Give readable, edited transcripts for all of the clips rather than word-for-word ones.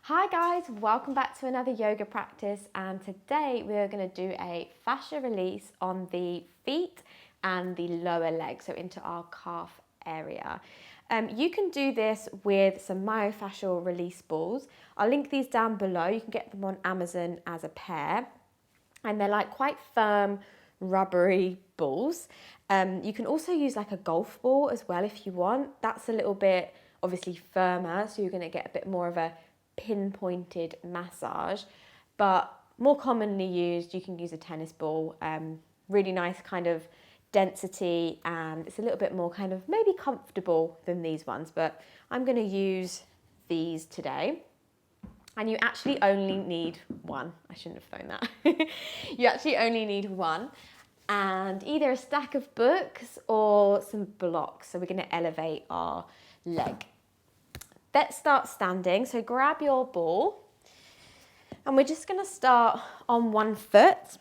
Hi guys, welcome back to another yoga practice, and today we're going to do a fascia release on the feet and the lower leg, so into our calf area. You can do this with some myofascial release balls. I'll link these down below. You can get them on Amazon as a pair, and they're like quite firm, rubbery balls. You can also use like a golf ball as well if you want. That's a little bit obviously firmer, so you're going to get a bit more of a pinpointed massage, but more commonly used, you can use a tennis ball. Really nice kind of density, and it's a little bit more kind of maybe comfortable than these ones, but I'm going to use these today. And you actually only need one. I shouldn't have thrown that. You actually only need one, and either a stack of books or some blocks. So we're going to elevate our leg. Let's start standing. So grab your ball, and we're just going to start on one foot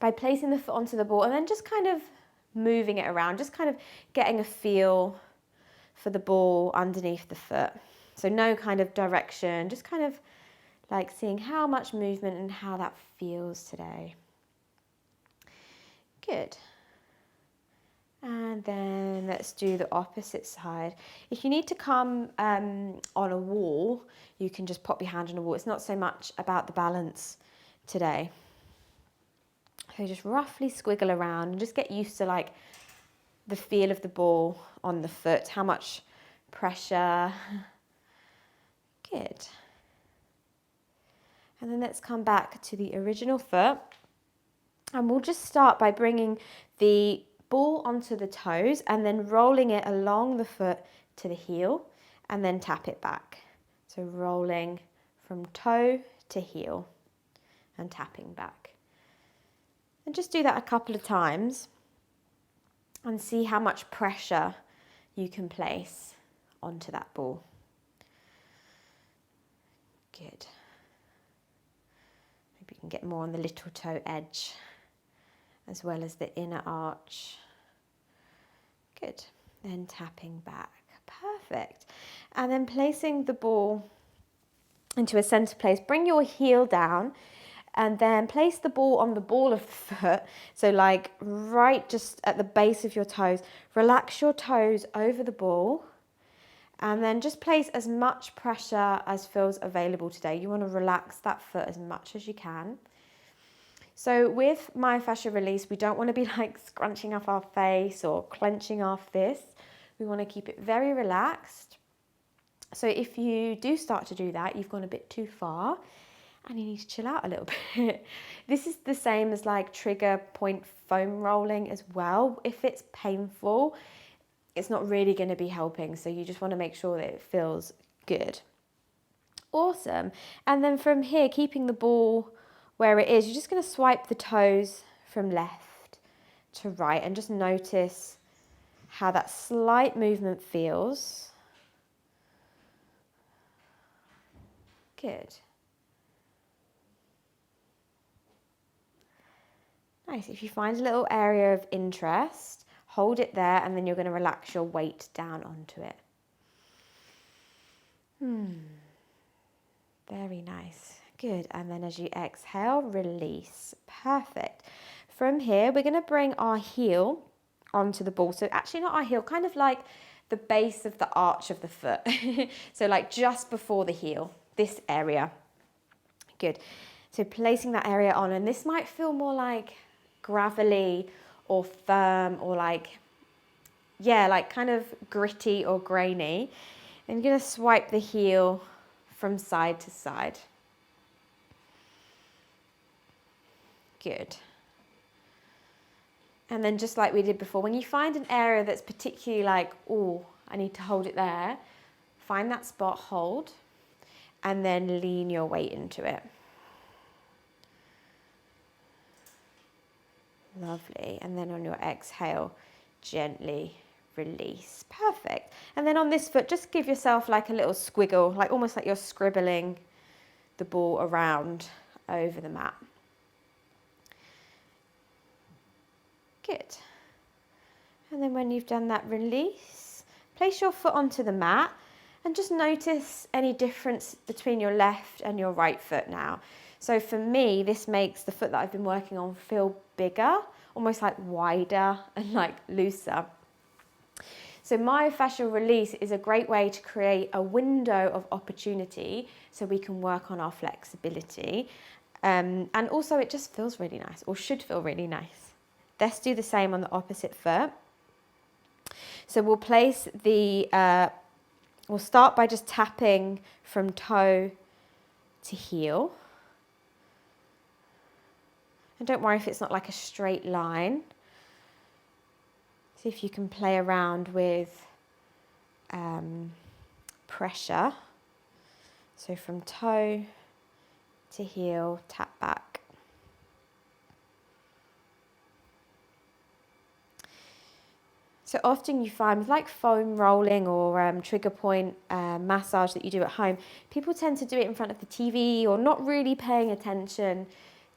by placing the foot onto the ball and then just kind of moving it around, just kind of getting a feel for the ball underneath the foot. So no kind of direction, just kind of like seeing how much movement and how that feels today. Good. And then let's do the opposite side. If you need to come on a wall, you can just pop your hand on a wall. It's not so much about the balance today. So just roughly squiggle around and just get used to like the feel of the ball on the foot, how much pressure. Good. And then let's come back to the original foot. And we'll just start by bringing the ball onto the toes and then rolling it along the foot to the heel and then tap it back. So rolling from toe to heel and tapping back. And just do that a couple of times and see how much pressure you can place onto that ball. Good. Maybe you can get more on the little toe edge as well as the inner arch. Good. Then tapping back. Perfect. And then placing the ball into a center place. Bring your heel down and then place the ball on the ball of the foot. So like right just at the base of your toes. Relax your toes over the ball and then just place as much pressure as feels available today. You want to relax that foot as much as you can. So with myofascial release, we don't want to be like scrunching up our face or clenching our fists. We want to keep it very relaxed. So if you do start to do that, you've gone a bit too far and you need to chill out a little bit. This is the same as like trigger point foam rolling as well. If it's painful, it's not really going to be helping. So you just want to make sure that it feels good. Awesome. And then from here, keeping the ball where it is, you're just going to swipe the toes from left to right and just notice how that slight movement feels. Good. Nice. If you find a little area of interest, hold it there and then you're going to relax your weight down onto it. Very nice. Good. And then as you exhale, release. Perfect. From here, we're going to bring our heel onto the ball. So actually not our heel, kind of like the base of the arch of the foot. So like just before the heel, this area. Good. So placing that area on, and this might feel more like gravelly or firm or like, yeah, like kind of gritty or grainy. And you're going to swipe the heel from side to side. Good. And then just like we did before, when you find an area that's particularly like, oh, I need to hold it there, find that spot, hold, and then lean your weight into it. Lovely. And then on your exhale, gently release. Perfect. And then on this foot, just give yourself like a little squiggle, like almost like you're scribbling the ball around over the mat. Good. And then when you've done that release, place your foot onto the mat And just notice any difference between your left and your right foot now. So for me, this makes the foot that I've been working on feel bigger, almost like wider and like looser. So myofascial release is a great way to create a window of opportunity so we can work on our flexibility. And also it just feels really nice, or should feel really nice. Let's do the same on the opposite foot. So we'll place the, we'll start by just tapping from toe to heel. And don't worry if it's not like a straight line. See if you can play around with pressure. So from toe to heel, tap back. So often you find with like foam rolling or trigger point massage that you do at home, people tend to do it in front of the TV or not really paying attention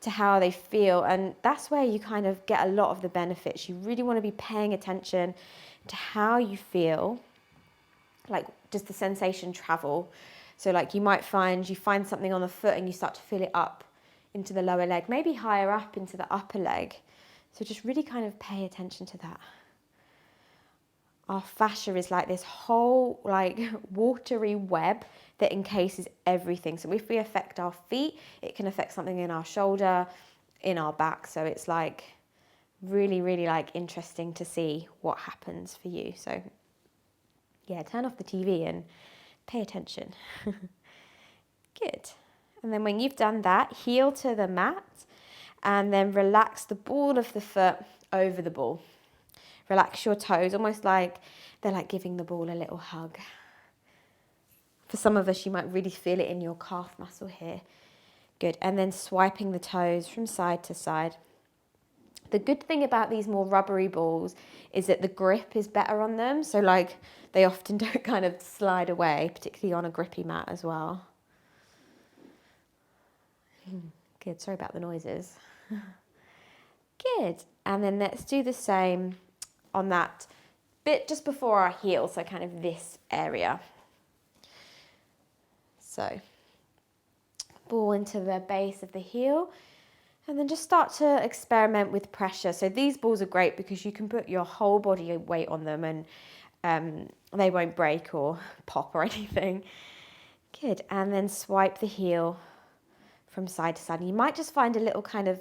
to how they feel, and that's where you kind of get a lot of the benefits. You really want to be paying attention to how you feel, like does the sensation travel? So like you might find something on the foot and you start to feel it up into the lower leg, maybe higher up into the upper leg. So just really kind of pay attention to that. Our fascia is like this whole like watery web that encases everything. So if we affect our feet, it can affect something in our shoulder, in our back. So it's like really, really like interesting to see what happens for you. So yeah, turn off the TV and pay attention. Good. And then when you've done that, heel to the mat and then relax the ball of the foot over the ball. Relax your toes, almost like they're like giving the ball a little hug. For some of us, you might really feel it in your calf muscle here. Good. And then swiping the toes from side to side. The good thing about these more rubbery balls is that the grip is better on them. So like they often don't kind of slide away, particularly on a grippy mat as well. Good. Sorry about the noises. Good. And then let's do the same on that bit just before our heel, so kind of this area. So ball into the base of the heel and then just start to experiment with pressure. So these balls are great because you can put your whole body weight on them and they won't break or pop or anything. Good. And then swipe the heel from side to side. And you might just find a little kind of,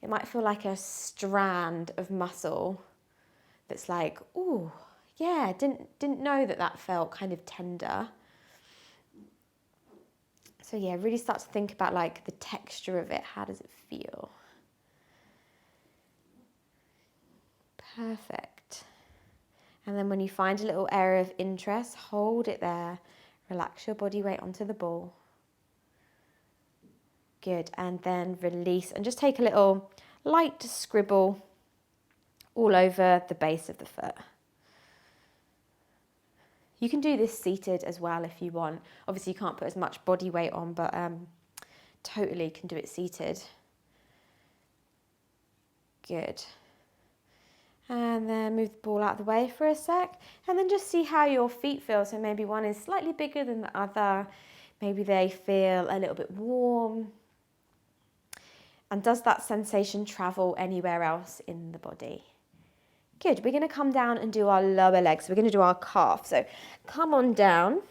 it might feel like a strand of muscle that's like, oh, yeah, didn't know that felt kind of tender. So yeah, really start to think about like the texture of it. How does it feel? Perfect. And then when you find a little area of interest, hold it there. Relax your body weight onto the ball. Good. And then release and just take a little light scribble all over the base of the foot. You can do this seated as well if you want. Obviously you can't put as much body weight on, but totally can do it seated. Good. And then move the ball out of the way for a sec. And then just see how your feet feel. So maybe one is slightly bigger than the other. Maybe they feel a little bit warm. And does that sensation travel anywhere else in the body? Good. We're going to come down and do our lower leg. So we're going to do our calf. So come on down.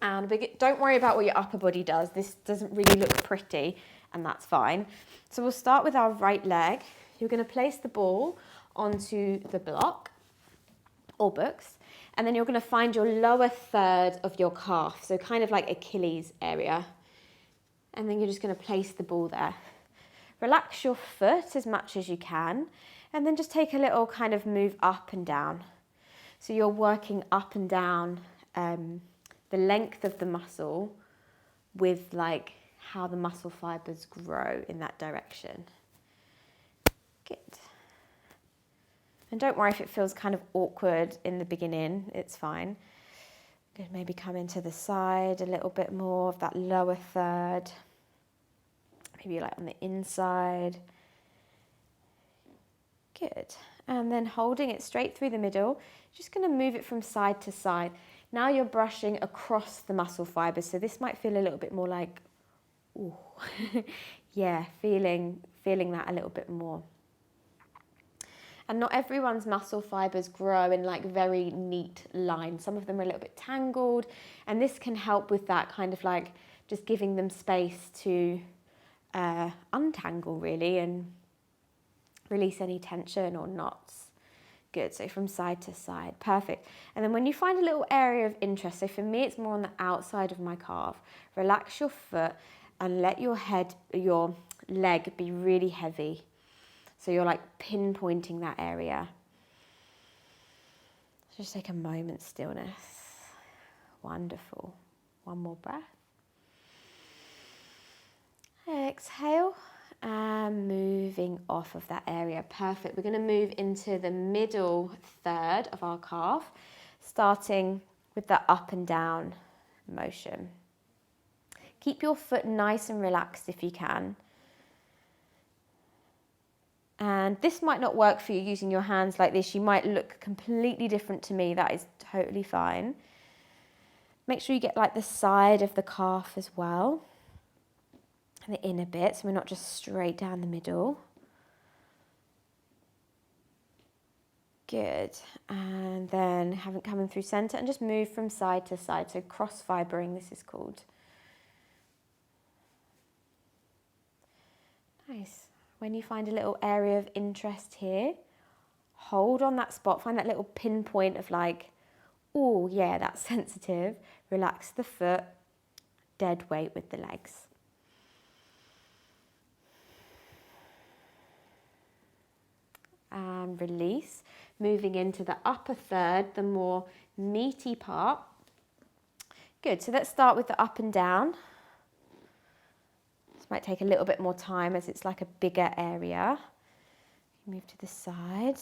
And don't worry about what your upper body does. This doesn't really look pretty, and that's fine. So we'll start with our right leg. You're going to place the ball onto the block or books. And then you're going to find your lower third of your calf. So kind of like Achilles area. And then you're just going to place the ball there. Relax your foot as much as you can. And then just take a little kind of move up and down. So you're working up and down the length of the muscle with like how the muscle fibers grow in that direction. Good. And don't worry if it feels kind of awkward in the beginning, it's fine. Good, maybe come into the side a little bit more of that lower third. Maybe like on the inside. Good. And then holding it straight through the middle, just going to move it from side to side. Now you're brushing across the muscle fibers. So this might feel a little bit more like, ooh, yeah, feeling that a little bit more. And not everyone's muscle fibers grow in like very neat lines. Some of them are a little bit tangled, and this can help with that kind of like just giving them space to untangle really and release any tension or knots. Good, so from side to side, perfect. And then when you find a little area of interest, so for me it's more on the outside of my calf, relax your foot and let your leg be really heavy. So you're like pinpointing that area. Just take a moment's stillness. Wonderful. One more breath. Exhale. And moving off of that area. Perfect. We're going to move into the middle third of our calf, starting with the up and down motion. Keep your foot nice and relaxed if you can. And this might not work for you using your hands like this. You might look completely different to me. That is totally fine. Make sure you get like the side of the calf as well. And the inner bit, so we're not just straight down the middle. Good. And then coming through center and just move from side to side. So cross fibering, this is called. Nice. When you find a little area of interest here, hold on that spot. Find that little pinpoint of like, oh yeah, that's sensitive. Relax the foot, dead weight with the legs. And release, moving into the upper third, the more meaty part. Good, so let's start with the up and down. This might take a little bit more time as it's like a bigger area. Move to the side.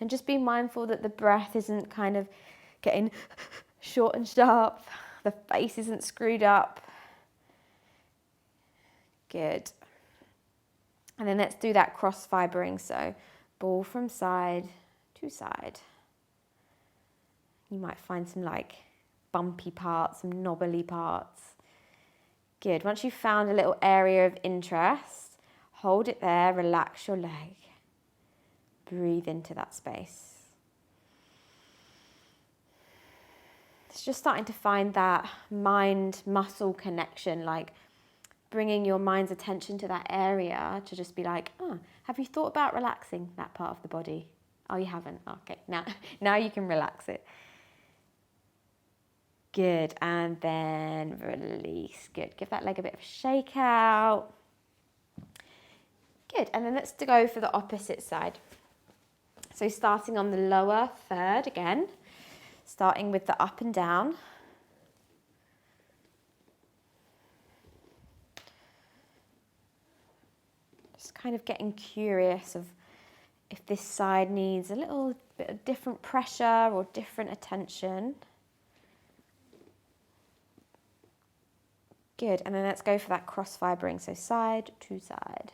And just be mindful that the breath isn't kind of getting short and sharp. The face isn't screwed up. Good. And then let's do that cross fibering. So ball from side to side. You might find some like bumpy parts, some knobbly parts. Good. Once you've found a little area of interest, hold it there, relax your leg. Breathe into that space. It's just starting to find that mind-muscle connection, like bringing your mind's attention to that area to just be like, oh, have you thought about relaxing that part of the body? Oh, you haven't? Okay, now you can relax it. Good, and then release. Good, give that leg a bit of a shake out. Good, and then let's go for the opposite side. So starting on the lower third again, starting with the up and down. Kind of getting curious of if this side needs a little bit of different pressure or different attention. Good, and then let's go for that cross fibering, so side to side.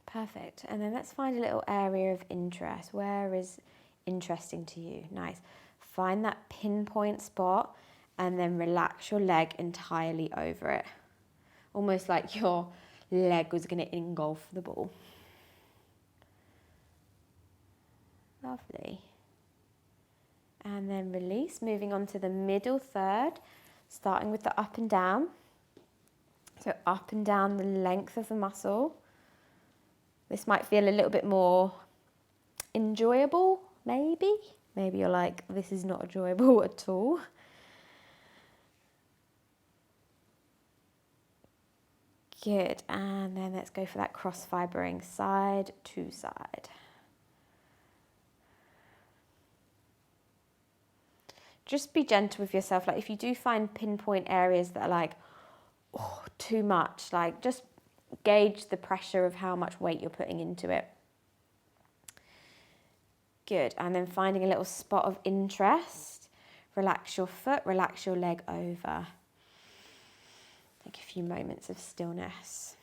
Perfect, and then let's find a little area of interest. Where is interesting to you? Nice. Find that pinpoint spot. And then relax your leg entirely over it. Almost like your leg was going to engulf the ball. Lovely. And then release, moving on to the middle third, starting with the up and down. So up and down the length of the muscle. This might feel a little bit more enjoyable, maybe. Maybe you're like, this is not enjoyable at all. Good, and then let's go for that cross fibering side to side. Just be gentle with yourself. Like if you do find pinpoint areas that are like, oh, too much, like just gauge the pressure of how much weight you're putting into it. Good, and then finding a little spot of interest. Relax your foot, relax your leg over. Take a few moments of stillness.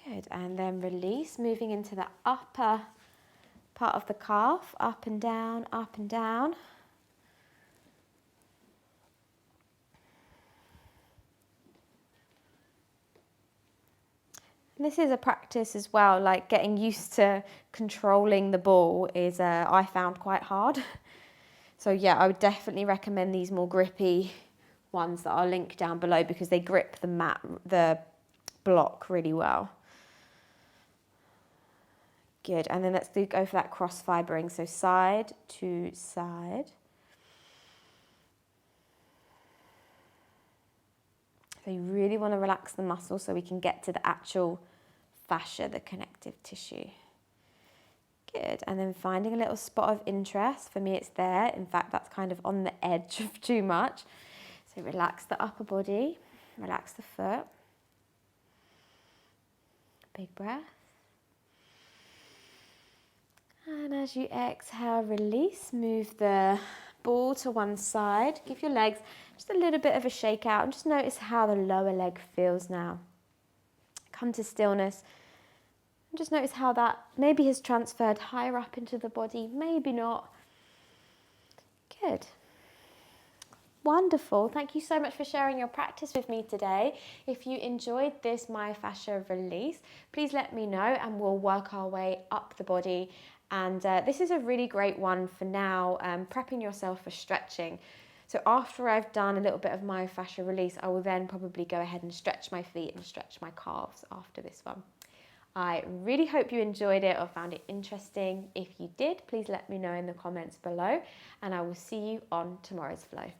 Good, and then release, moving into the upper part of the calf, up and down, up and down. And this is a practice as well, like getting used to controlling the ball is, I found quite hard. So yeah, I would definitely recommend these more grippy ones that I'll link down below because they grip the mat, the block really well. Good, and then let's go for that cross fibering, so side to side. So you really want to relax the muscle so we can get to the actual fascia, the connective tissue. Good, and then finding a little spot of interest. For me it's there, in fact that's kind of on the edge of too much. So relax the upper body, relax the foot. Big breath. And as you exhale, release, move the ball to one side. Give your legs just a little bit of a shake out and just notice how the lower leg feels now. Come to stillness and just notice how that maybe has transferred higher up into the body, maybe not. Good. Wonderful. Thank you so much for sharing your practice with me today. If you enjoyed this myofascial release, please let me know and we'll work our way up the body. And this is a really great one for now, prepping yourself for stretching. So after I've done a little bit of myofascial release, I will then probably go ahead and stretch my feet and stretch my calves after this one. I really hope you enjoyed it or found it interesting. If you did, please let me know in the comments below and I will see you on tomorrow's flow.